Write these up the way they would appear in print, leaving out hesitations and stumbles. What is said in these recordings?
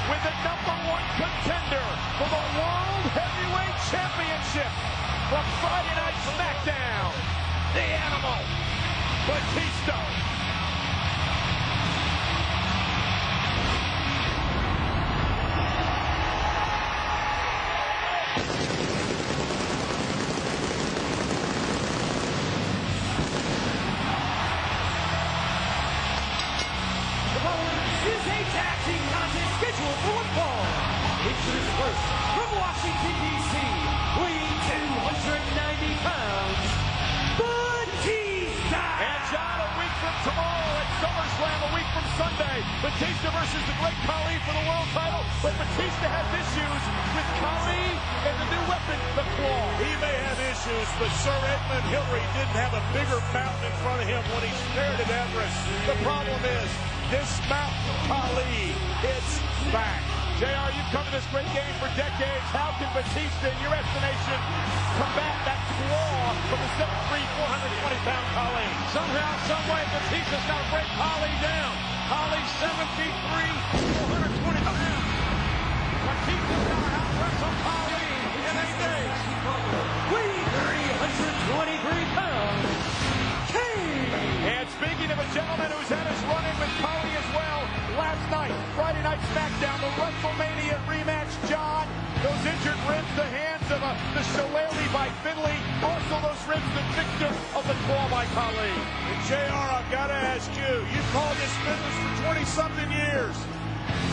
with the #1 contender for the World Heavyweight Championship from Friday Night SmackDown, the Animal, Batista. First, from Washington, D.C., weighing 290 pounds, Batista! And John, a week from tomorrow at SummerSlam, a week from Sunday, Batista versus the Great Khali for the world title. But Batista has issues with Khali and the new weapon, the claw. He may have issues, but Sir Edmund Hillary didn't have a bigger mountain in front of him when he stared at Everest. The problem is, this mountain, Khali, it's back. JR, you've covered this great game for decades. How can Batista, in your estimation, combat that claw from the 7'3", 420-pound Khali? Somehow, someway, Batista's got to break Khali down. Khali's 7 feet 3, 420 pounds. Batista's got to out-wrestle Khali in 8 days. Weighing 323 pounds, Kane! And speaking of a gentleman who's had his run-in with Khali as well, last night, Friday Night SmackDown, the WrestleMania rematch, John, those injured ribs, the hands of the shillelagh by Finlay, also those ribs, the victim of the claw by Khali. And JR, I've got to ask you, you've called this business for 20-something years.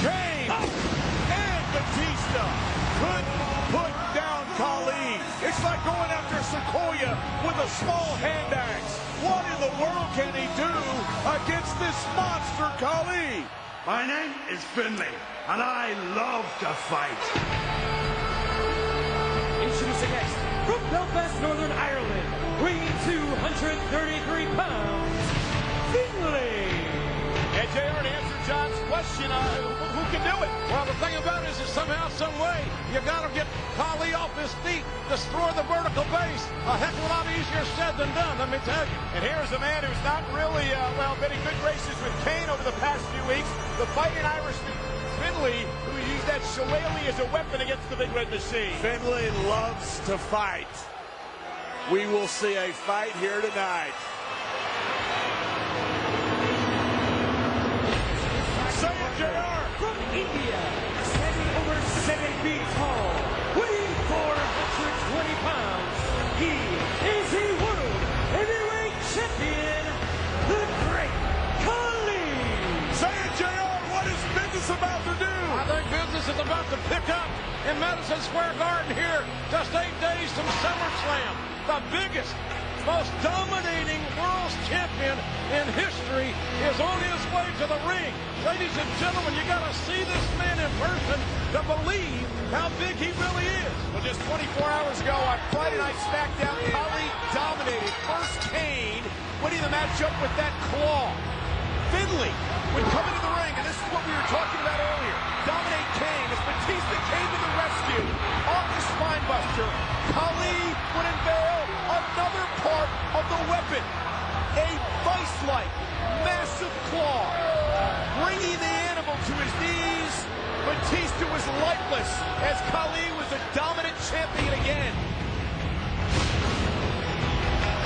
Kane and Batista couldn't put down Khali. It's like going after Sequoia with a small hand axe. What in the world can he do against this monster Khali? My name is Finlay, and I love to fight. Introducing next, from Belfast, Northern Ireland, weighing 233 pounds, Finlay! And JR, to answer John's question, who can do it? Well, the thing about it is that somehow, some way, you got to get Khali off his feet, destroy the vertical base. A heck of a lot easier said than done, let me tell you. And here's a man who's not really, been in good graces with Kane over the past few weeks. The fighting Irishman, Finlay, who used that shillelagh as a weapon against the Big Red Machine. Finlay loves to fight. We will see a fight here tonight. Say it, JR. From India, standing over 7 feet tall, weighing 420 pounds, he is the World Heavyweight Champion, the Great Khali! Say it, JR. What is business about to do? I think business is about to pick up in Madison Square Garden here. Just 8 days from SummerSlam. The biggest, most dominating world champion in history is on his way to the ring. Ladies and gentlemen, you got to see this man in person to believe how big he really is. Well, just 24 hours ago on Friday Night SmackDown, Khali dominated. First Kane winning the matchup with that claw. Finlay would come into the ring, and this is what we were talking about earlier. Dominate Kane as Batista came to the rescue off the spinebuster. Khali would unveil another part of the weapon. A vice-like, massive claw. Bringing the animal to his knees. Batista was lifeless as Khali was a dominant champion again.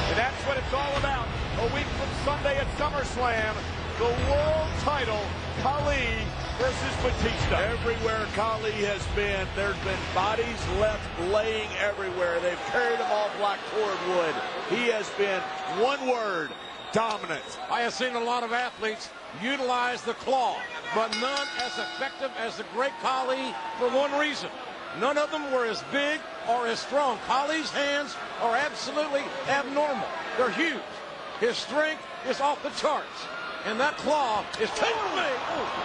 And that's what it's all about. A week from Sunday at SummerSlam, the world title, Khali versus Batista. Everywhere Khali has been, there's been bodies left laying everywhere. They've carried him off like cordwood. He has been, one word, dominant. I have seen a lot of athletes utilize the claw, but none as effective as the Great Khali for one reason. None of them were as big or as strong. Khali's hands are absolutely abnormal. They're huge. His strength is off the charts. And that claw is tailor-made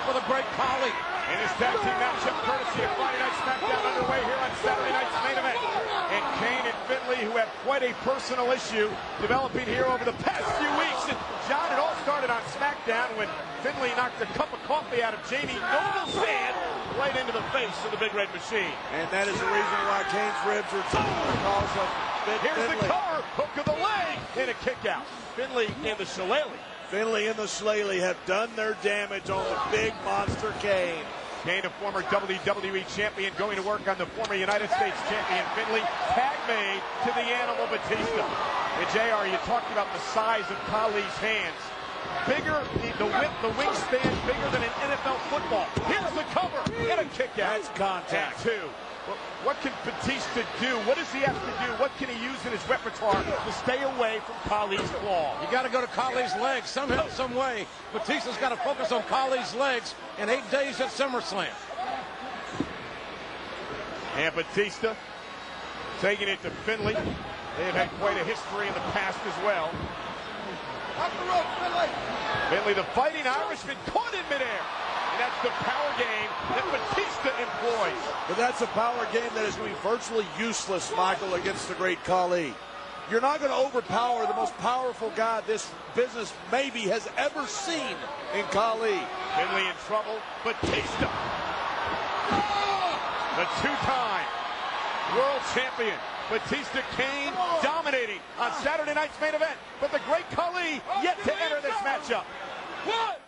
for the Great Khali. In his tag team matchup, courtesy of Friday Night SmackDown, underway here on Saturday night's main event. And Kane and Finlay, who have quite a personal issue developing here over the past few weeks. And John, it all started on SmackDown when Finlay knocked a cup of coffee out of Jamie Noble's hand right into the face of the Big Red Machine. And that is the reason why Kane's ribs are because of Here's the cover, hook of the leg, and a kick out. Finlay and the shillelagh. Finlay and the shillelagh have done their damage on the big monster Kane. Kane, a former WWE champion, going to work on the former United States champion Finlay. Tag made to the animal Batista. And JR, you talked about the size of Khali's hands. Bigger, the width, the wingspan, bigger than an NFL football. Here's the cover and a kick out. That's contact. And 2. What can Batista do? What does he have to do? What can he use in his repertoire to stay away from Khali's claw? You got to go to Khali's legs somehow, some way. Batista's got to focus on Khali's legs in 8 days at SummerSlam. And Batista taking it to Finlay. They've had quite a history in the past as well. Up the rope, Finlay. Finlay, the Fighting Irishman, caught in midair. And that's the power game that Batista employs. But that's a power game that is going to be virtually useless, Michael, against the great Khali. You're not going to overpower the most powerful guy this business maybe has ever seen in Khali. Finlay in trouble. Batista, the two-time world champion. Batista, Kane dominating on Saturday night's main event. But the great Khali yet to enter this matchup.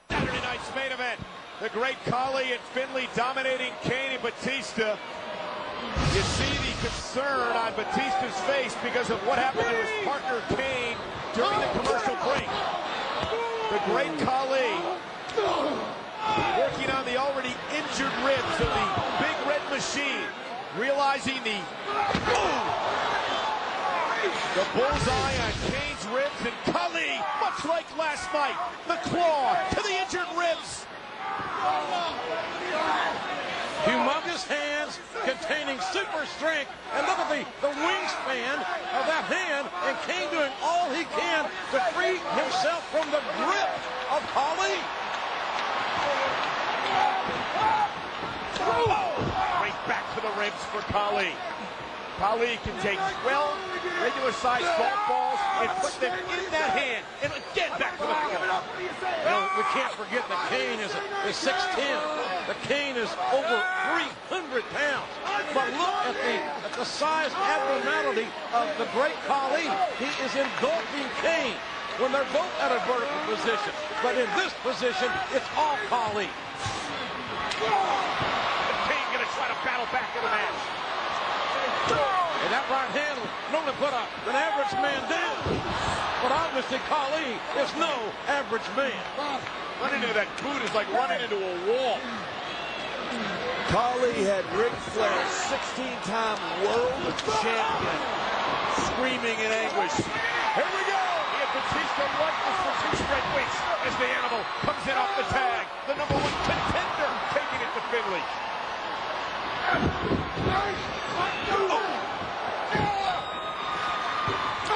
Saturday night's main event. The great Khali and Finlay dominating Kane and Batista. You see the concern on Batista's face because of what happened to his partner Kane during the commercial break. The great Khali working on the already injured ribs of the Big Red Machine. Realizing the bullseye on Kane's ribs, and Khali, much like last night, the claw to the injured ribs. Humongous hands containing super strength. And look at the wingspan of that hand, and Kane doing all he can to free himself from the grip of Khali. Right back to the ribs for Khali. Khali can take 12 regular-sized golf balls and put them in that hand, and again back to the floor. You know, we can't forget that Kane is 6'10". The Kane is over 300 pounds. But look at the size abnormality of the great Khali. He is engulfing Kane when they're both at a vertical position. But in this position, it's all Khali. Kane going to try to battle back in the match. And that right hand will normally put an average man down. But obviously Khali is no average man. Running into that boot is like running into a wall. Khali had Ric Flair, 16-time world champion, screaming in anguish. Here we go! He had Batista lifeless for 2 straight weeks as the animal comes in off the tag. The #1 contender taking it to Finlay.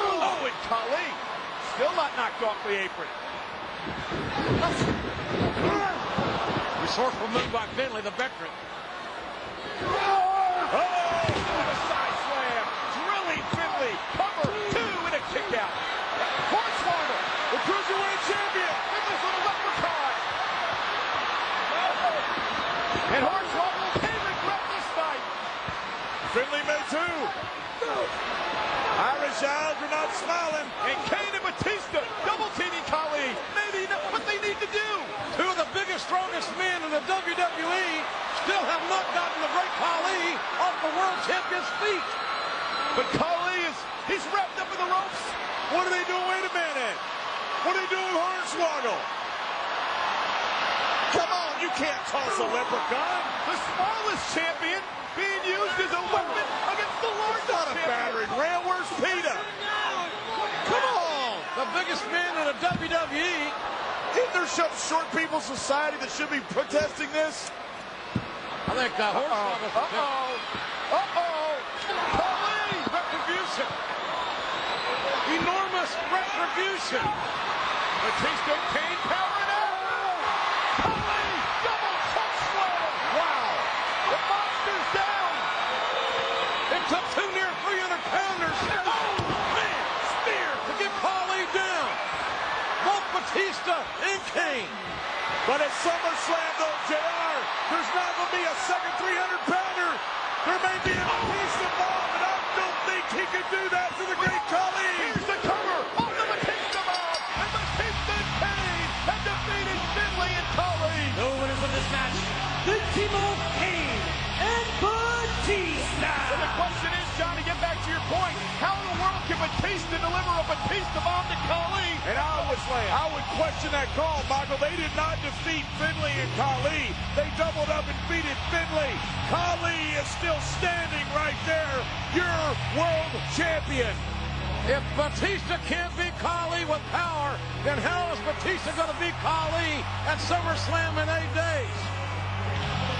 Oh, and Khali still not knocked off the apron. Resourceful move by Finlay, the veteran. Oh, a side slam. Drilling Finlay. Cover 2 and a kick out. Hornswoggle, the cruiserweight champion. Finlay's little leprechaun. And Hornswoggle may regret this night. Finlay made 2. Irish eyes are not smiling. And Kane and Batista double teaming Khali. Maybe not what they need to do. 2 of the biggest, strongest men in the WWE still have not gotten the great Khali off the world champion's feet. But Khali he's wrapped up in the ropes. What are they doing? Wait a minute. What are they doing, Hornswoggle? Come on, you can't toss a leprechaun. The smallest champion being used as a weapon against the largest Not a champion. battering ram. Where's Peter? Come on! The biggest man in the WWE. Isn't there some short people society that should be protesting this? I think Hornswoggle. Khali! Retribution. Enormous retribution. Batista, Kane powering out. Khali! Double choke slam! Wow! The monster's down! It took 2 near 300-pounders. Oh, man! Spear to get Khali down. Both Batista and Kane. But at SummerSlam, though, JR, there's not going to be a second 300-pounder. There may be a Batista bomb, but I don't think he can do that to the great Khali. Here's the cover of the Batista bomb, and Batista and Kane have defeated Finlay and Khali. The winners of this match, the team of point. How in the world can Batista deliver a Batista bomb to Khali? And I would question that call, Michael. They did not defeat Finlay and Khali. They doubled up and defeated Finlay. Khali is still standing right there, your world champion. If Batista can't beat Khali with power, then how is Batista going to beat Khali at SummerSlam in 8 days?